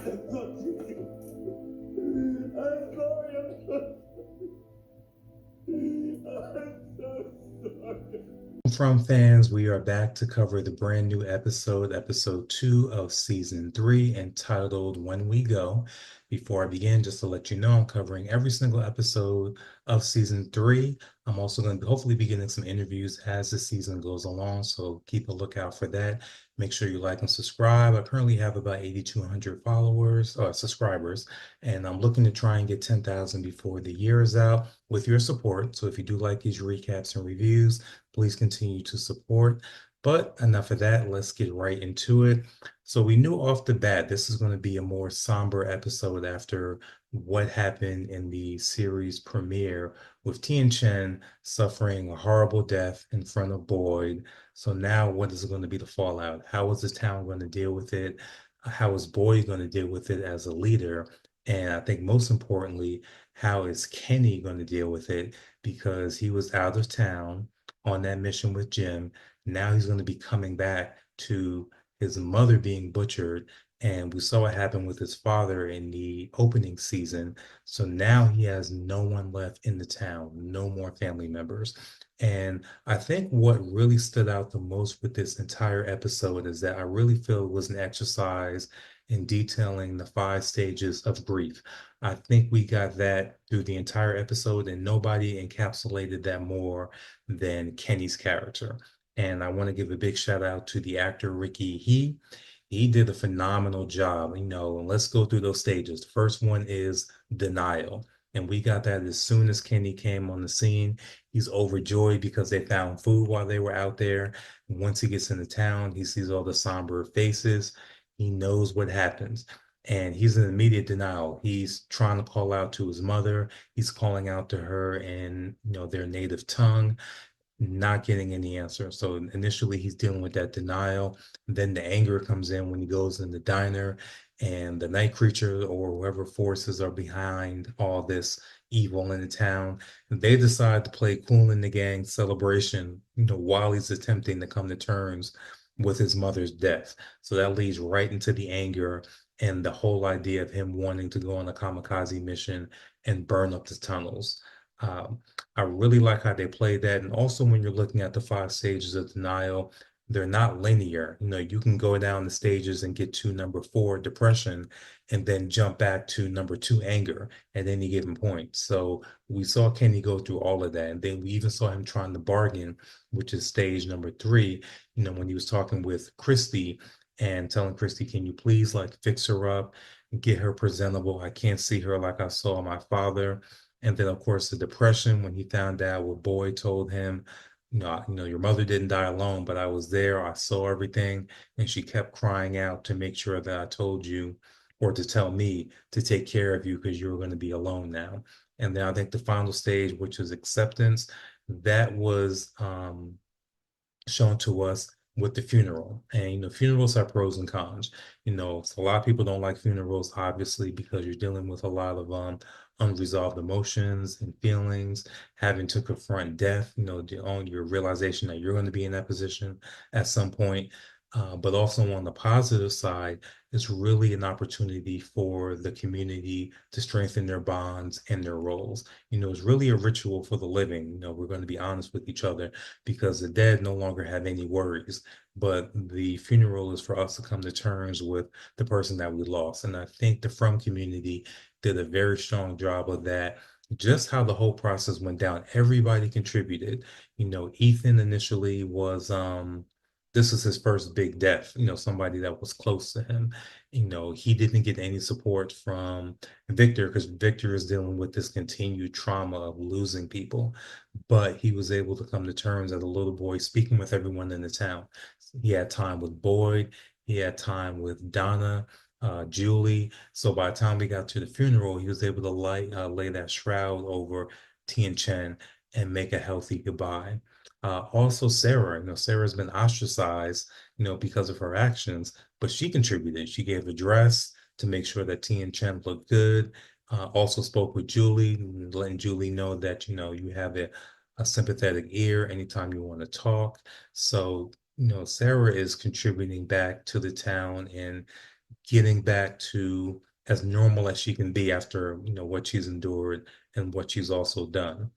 I'm sorry. I'm so sorry. From fans, we are back to cover the brand new episode, episode 2 of season 3, entitled When We Go. Before I begin, just to let you know, I'm covering every single episode of season 3. I'm also going to hopefully be getting some interviews as the season goes along, so keep a lookout for that. Make sure you like and subscribe. I currently have about 8,200 followers or subscribers, and I'm looking to try and get 10,000 before the year is out with your support. So if you do like these recaps and reviews, please continue to support. But enough of that, let's get right into it. So we knew off the bat this is going to be a more somber episode after what happened in the series premiere with Tian-Chen suffering a horrible death in front of Boyd. So now what is going to be the fallout? How is the town going to deal with it? How is Boyd going to deal with it as a leader? And I think most importantly, how is Kenny going to deal with it? Because he was out of town on that mission with Jim. Now he's going to be coming back to his mother being butchered. And we saw what happened with his father in the opening season. So now he has no one left in the town, no more family members. And I think what really stood out the most with this entire episode is that I really feel it was an exercise in detailing the 5 stages of grief. I think we got that through the entire episode, and nobody encapsulated that more than Kenny's character. And I want to give a big shout out to the actor Ricky. He did a phenomenal job. Let's go through those stages. The first one is denial. And we got that as soon as Kenny came on the scene. He's overjoyed because they found food while they were out there. Once he gets into town, he sees all the somber faces. He knows what happens. And he's in immediate denial. He's trying to call out to his mother. He's calling out to her in, their native tongue, not getting any answer. So initially he's dealing with that denial. Then the anger comes in when he goes in the diner, and the night creature or whoever forces are behind all this evil in the town. They decide to play Cool in the Gang celebration, while he's attempting to come to terms with his mother's death. So that leads right into the anger and the whole idea of him wanting to go on a kamikaze mission and burn up the tunnels. Um, I really like how they play that. And also, when you're looking at the 5 stages of denial, they're not linear. You can go down the stages and get to number 4, depression, and then jump back to number 2, anger, at any given point. So we saw Kenny go through all of that. And then we even saw him trying to bargain, which is stage number 3, when he was talking with Christy and telling Christy, can you please like fix her up, get her presentable? I can't see her like I saw my father. And then, of course, the depression when he found out what Boyd told him, your mother didn't die alone, but I was there. I saw everything. And she kept crying out to make sure that I told you, or to tell me to take care of you because you were going to be alone now. And then I think the final stage, which is acceptance, that was shown to us with the funeral. And funerals have pros and cons. So a lot of people don't like funerals, obviously, because you're dealing with a lot of unresolved emotions and feelings, having to confront death, on your realization that you're going to be in that position at some point. But also on the positive side, it's really an opportunity for the community to strengthen their bonds and their roles. It's really a ritual for the living. We're going to be honest with each other, because the dead no longer have any worries. But the funeral is for us to come to terms with the person that we lost. And I think the From community did a very strong job of that. Just how the whole process went down, everybody contributed. Ethan initially was this was his first big death, somebody that was close to him. He didn't get any support from Victor because Victor is dealing with this continued trauma of losing people, but he was able to come to terms as a little boy, speaking with everyone in the town. He had time with Boyd, he had time with Donna, Julie. So by the time we got to the funeral, he was able to lay that shroud over Tian-Chen and make a healthy goodbye. Also, Sarah, Sarah's been ostracized, because of her actions, but she contributed. She gave a dress to make sure that Tian-Chen looked good. Also spoke with Julie, letting Julie know that, you have a sympathetic ear anytime you want to talk. So, Sarah is contributing back to the town and getting back to as normal as she can be after, what she's endured and what she's also done.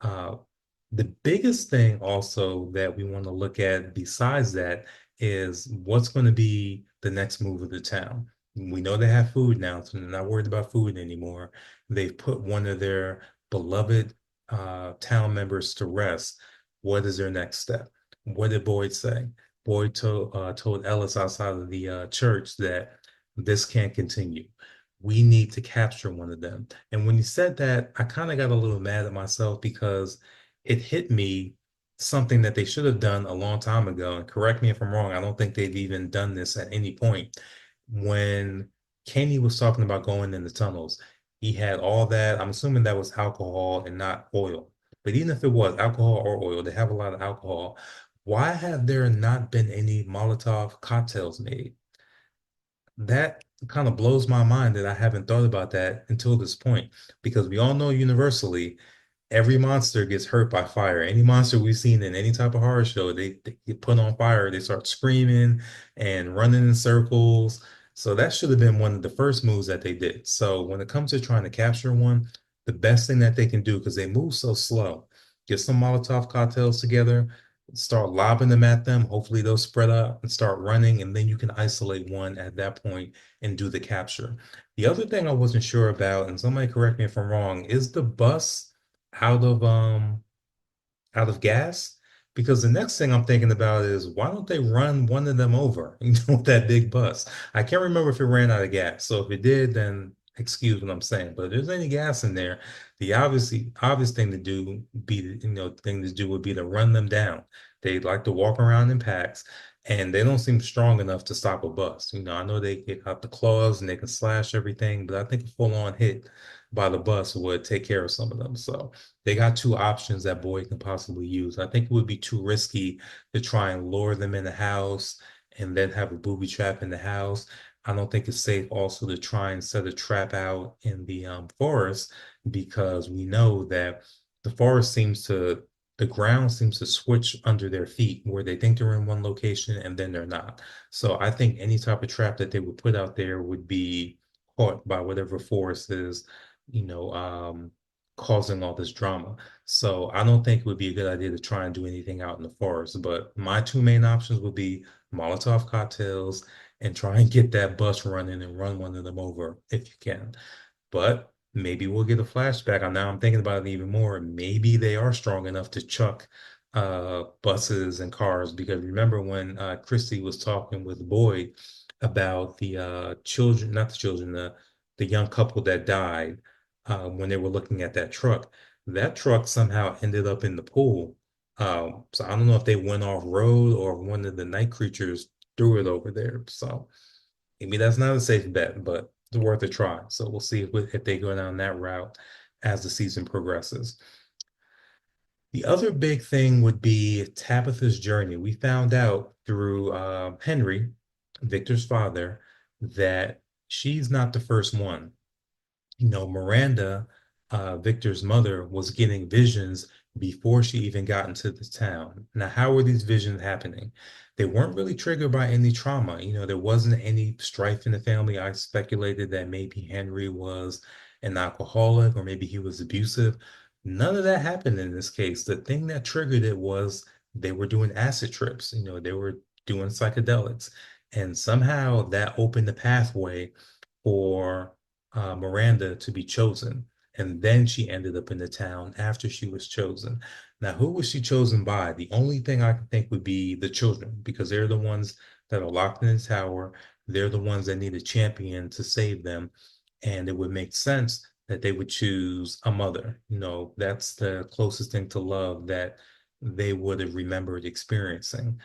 Uh, the biggest thing also that we want to look at besides that is what's going to be the next move of the town. We know they have food now, so they're not worried about food anymore. They've put one of their beloved town members to rest. What is their next step? What did Boyd say? Boyd told Ellis outside of the church that this can't continue. We need to capture one of them. And when he said that, I kind of got a little mad at myself because it hit me something that they should have done a long time ago. And correct me if I'm wrong, I don't think they've even done this at any point. When Kenny was talking about going in the tunnels, he had all that. I'm assuming that was alcohol and not oil. But even if it was alcohol or oil, they have a lot of alcohol. Why have there not been any Molotov cocktails made? That kind of blows my mind that I haven't thought about that until this point, because we all know universally every monster gets hurt by fire. Any monster we've seen in any type of horror show, they get put on fire, they start screaming and running in circles. So that should have been one of the first moves that they did. So when it comes to trying to capture one, the best thing that they can do, because they move so slow, get some Molotov cocktails together, start lobbing them at them. Hopefully they'll spread out and start running, and then you can isolate one at that point and do the capture. The other thing I wasn't sure about, and somebody correct me if I'm wrong, is the bus out of gas? Because the next thing I'm thinking about is why don't they run one of them over, with that big bus? I can't remember if it ran out of gas. So if it did, then excuse what I'm saying. But if there's any gas in there, the obvious thing to do would be to run them down. They like to walk around in packs, and they don't seem strong enough to stop a bus. I know they get out the claws and they can slash everything, but I think a full-on hit by the bus would take care of some of them. So they got two options that Boyd can possibly use. I think it would be too risky to try and lure them in the house and then have a booby trap in the house. I don't think it's safe also to try and set a trap out in the forest, because we know that the forest the ground seems to switch under their feet where they think they're in one location and then they're not. So I think any type of trap that they would put out there would be caught by whatever force is, you know, um, causing all this drama. So I don't think it would be a good idea to try and do anything out in the forest. But my two main options would be Molotov cocktails and try and get that bus running and run one of them over if you can. But maybe we'll get a flashback. And now I'm thinking about it even more. Maybe they are strong enough to chuck buses and cars, because remember when Christy was talking with Boyd about the children, not the children, the young couple that died when they were looking at that truck somehow ended up in the pool. So I don't know if they went off road or if one of the night creatures threw it over there. So maybe that's not a safe bet, but it's worth a try. So we'll see if they go down that route as the season progresses. The other big thing would be Tabitha's journey. We found out through Henry, Victor's father, that she's not the first one. Miranda, Victor's mother, was getting visions before she even got into the town. Now, how were these visions happening? They weren't really triggered by any trauma. There wasn't any strife in the family. I speculated that maybe Henry was an alcoholic or maybe he was abusive. None of that happened in this case. The thing that triggered it was they were doing acid trips. They were doing psychedelics. And somehow that opened the pathway for Miranda to be chosen. And then she ended up in the town after she was chosen. Now, who was she chosen by? The only thing I can think would be the children, because they're the ones that are locked in the tower. They're the ones that need a champion to save them. And it would make sense that they would choose a mother. That's the closest thing to love that they would have remembered experiencing.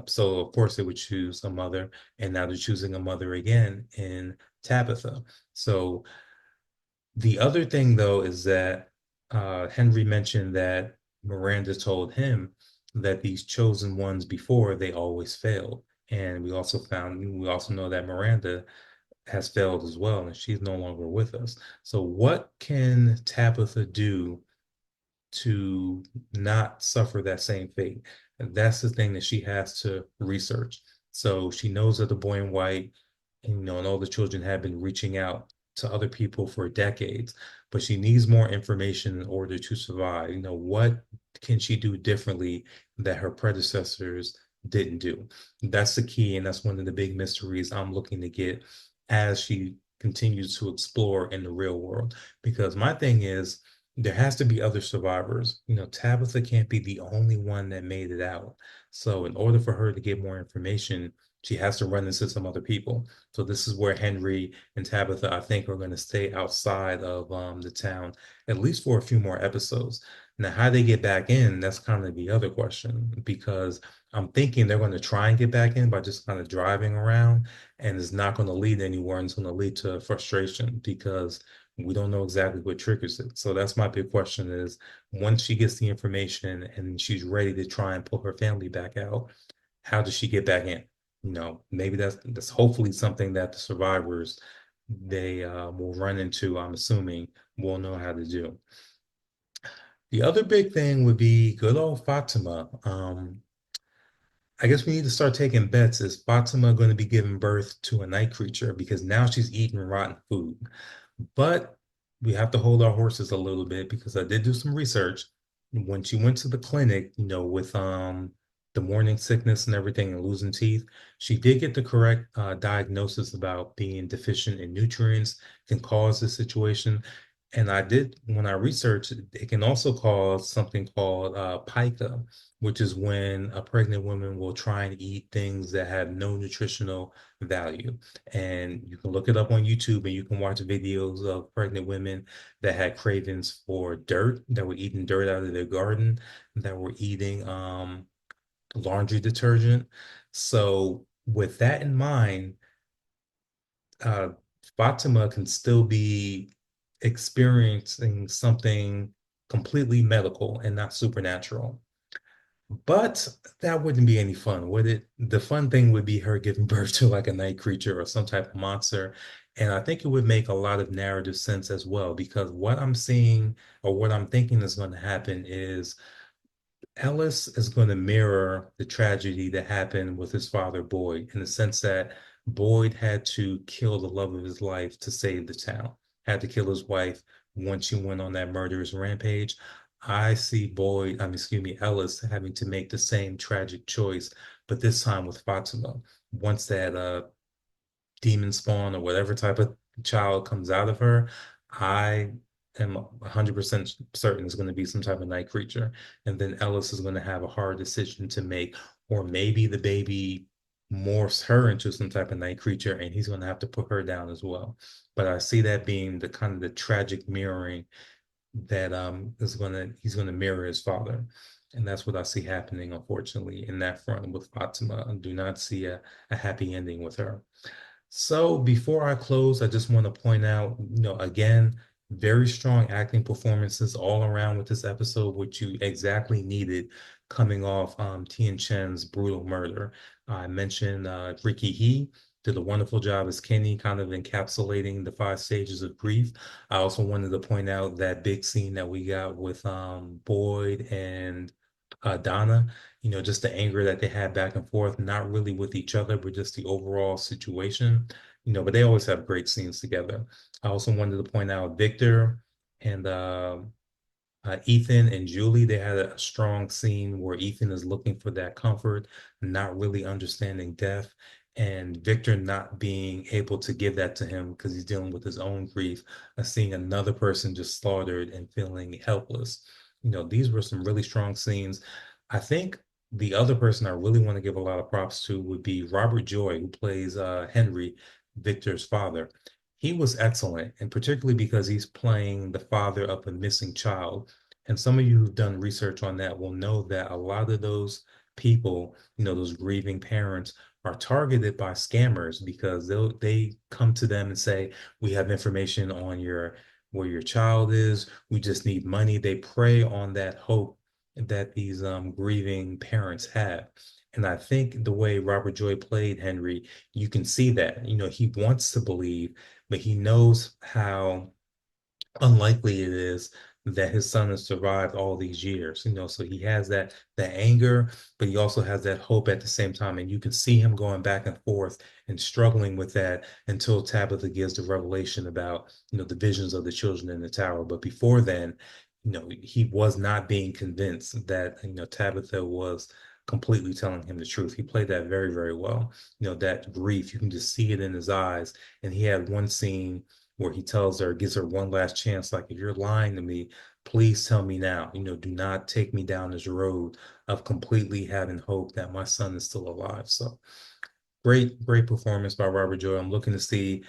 So, of course, they would choose a mother. And now they're choosing a mother again in Tabitha. So the other thing, though, is that Henry mentioned that Miranda told him that these chosen ones before, they always failed. And we also know that Miranda has failed as well, and she's no longer with us. So what can Tabitha do to not suffer that same fate? And that's the thing that she has to research. So she knows that the boy in white and all the children have been reaching out to other people for decades, but she needs more information in order to survive. What can she do differently that her predecessors didn't do? That's the key, and that's one of the big mysteries I'm looking to get as she continues to explore in the real world. Because my thing is, there has to be other survivors. Tabitha can't be the only one that made it out. So, in order for her to get more information, she has to run into some other people. So this is where Henry and Tabitha, I think, are going to stay outside of the town, at least for a few more episodes. Now, how they get back in, that's kind of the other question, because I'm thinking they're going to try and get back in by just kind of driving around, and it's not going to lead anywhere, and it's going to lead to frustration because we don't know exactly what triggers it. So that's my big question is, once she gets the information and she's ready to try and pull her family back out, how does she get back in? Maybe that's hopefully something that the survivors they will run into. I'm assuming will know how to do. The other big thing would be good old Fatima. I guess we need to start taking bets. Is Fatima going to be giving birth to a night creature? Because now she's eating rotten food. But we have to hold our horses a little bit because I did do some research. When she went to the clinic, with the morning sickness and everything and losing teeth, she did get the correct diagnosis about being deficient in nutrients can cause this situation. And I did, when I researched, it can also cause something called pica, which is when a pregnant woman will try and eat things that have no nutritional value. And you can look it up on YouTube and you can watch videos of pregnant women that had cravings for dirt, that were eating dirt out of their garden, that were eating laundry detergent. So with that in mind, uh, Fatima can still be experiencing something completely medical and not supernatural. But that wouldn't be any fun, would it? The fun thing would be her giving birth to like a night creature or some type of monster. And I think it would make a lot of narrative sense as well, because what I'm seeing or what I'm thinking is going to happen is Ellis is going to mirror the tragedy that happened with his father, Boyd, in the sense that Boyd had to kill the love of his life to save the town, had to kill his wife once she went on that murderous rampage. I see Ellis having to make the same tragic choice, but this time with Fatima. Once that demon spawn or whatever type of child comes out of her, I am 100% certain it's going to be some type of night creature. And then Ellis is going to have a hard decision to make, or maybe the baby morphs her into some type of night creature and he's going to have to put her down as well. But I see that being the kind of the tragic mirroring that he's gonna mirror his father. And that's what I see happening, unfortunately, in that front with Fatima. I do not see a happy ending with her. So before I close, I just want to point out, again, very strong acting performances all around with this episode, which you exactly needed coming off Tian-Chen's brutal murder. I mentioned Ricky He did a wonderful job as Kenny, kind of encapsulating the 5 stages of grief. I also wanted to point out that big scene that we got with Boyd and Donna, just the anger that they had back and forth, not really with each other, but just the overall situation, but they always have great scenes together. I also wanted to point out Victor and Ethan and Julie, they had a strong scene where Ethan is looking for that comfort, not really understanding death, and Victor not being able to give that to him because he's dealing with his own grief of seeing another person just slaughtered and feeling helpless. These were some really strong scenes. I think the other person I really want to give a lot of props to would be Robert Joy, who plays Henry, Victor's father. He was excellent, and particularly because he's playing the father of a missing child. And some of you who've done research on that will know that a lot of those people, those grieving parents, are targeted by scammers because they come to them and say, "We have information on where your child is. We just need money." They prey on that hope that these grieving parents have. And I think the way Robert Joy played Henry, you can see that. He wants to believe, but he knows how unlikely it is that his son has survived all these years, so he has that anger, but he also has that hope at the same time. And you can see him going back and forth and struggling with that until Tabitha gives the revelation about, the visions of the children in the tower. But before then, he was not being convinced that, Tabitha was completely telling him the truth. He played that very, very well. That grief, you can just see it in his eyes. And he had one scene where he tells her, gives her one last chance, like, if you're lying to me, please tell me now. Do not take me down this road of completely having hope that my son is still alive. So great, great performance by Robert Joy. I'm looking to see,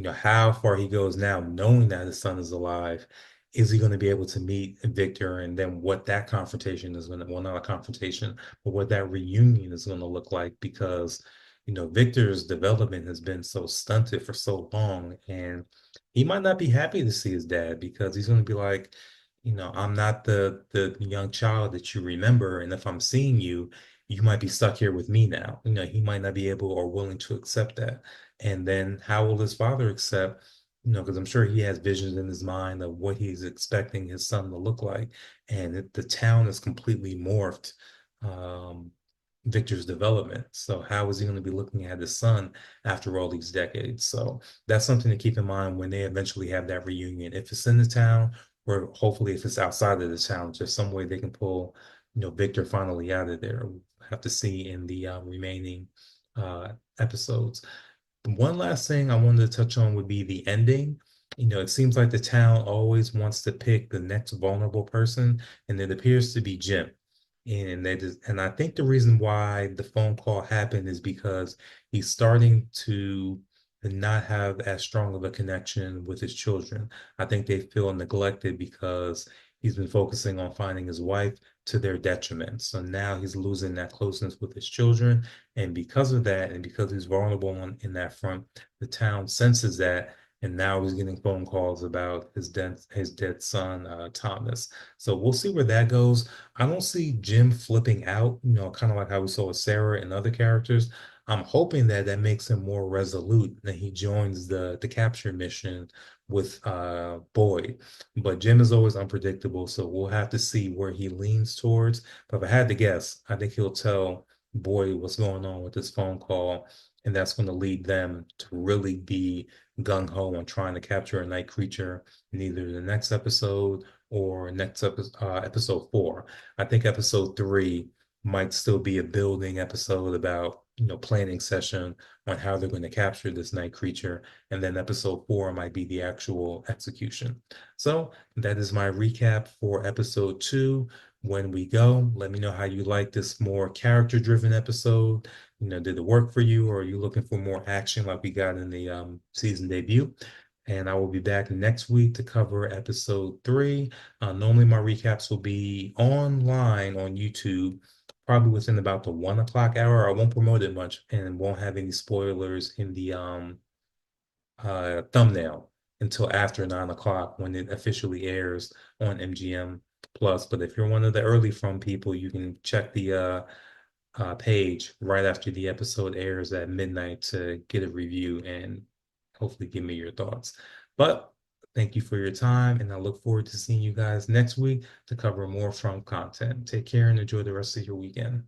how far he goes now, knowing that his son is alive. Is he going to be able to meet Victor, and then what that confrontation is going to, well, not a confrontation, but what that reunion is going to look like? Because, Victor's development has been so stunted for so long, and he might not be happy to see his dad because he's going to be like, I'm not the young child that you remember, and if I'm seeing you, you might be stuck here with me now. He might not be able or willing to accept that. And then how will his father accept, because I'm sure he has visions in his mind of what he's expecting his son to look like. And the town is completely morphed, um, Victor's development. So how is he going to be looking at his son after all these decades? So that's something to keep in mind when they eventually have that reunion. If it's in the town, or hopefully if it's outside of the town, just some way they can pull, Victor finally out of there. We'll have to see in the remaining uh, episodes. One last thing I wanted to touch on would be the ending. It seems like the town always wants to pick the next vulnerable person, and it appears to be Jim. And I think the reason why the phone call happened is because he's starting to not have as strong of a connection with his children. I think they feel neglected because he's been focusing on finding his wife to their detriment. So now he's losing that closeness with his children. And because of that, and because he's vulnerable in that front, the town senses that. And now he's getting phone calls about his dead son, Thomas. So we'll see where that goes. I don't see Jim flipping out, kind of like how we saw with Sarah and other characters. I'm hoping that that makes him more resolute, that he joins the capture mission with Boyd. But Jim is always unpredictable, so we'll have to see where he leans towards. But if I had to guess, I think he'll tell Boyd what's going on with this phone call, and that's going to lead them to really be gung-ho on trying to capture a night creature in either the next episode or next episode 4. I think episode 3 might still be a building episode about, planning session on how they're going to capture this night creature. And then episode 4 might be the actual execution. So that is my recap for episode 2. When we go, let me know how you like this more character-driven episode. Did it work for you, or are you looking for more action like we got in the season debut? And I will be back next week to cover episode 3. Normally, my recaps will be online on YouTube, probably within about the 1 o'clock hour. I won't promote it much and won't have any spoilers in the thumbnail until after 9 o'clock when it officially airs on MGM Plus. But if you're one of the early from people, you can check the page right after the episode airs at midnight to get a review and hopefully give me your thoughts. But thank you for your time, and I look forward to seeing you guys next week to cover more from content. Take care and enjoy the rest of your weekend.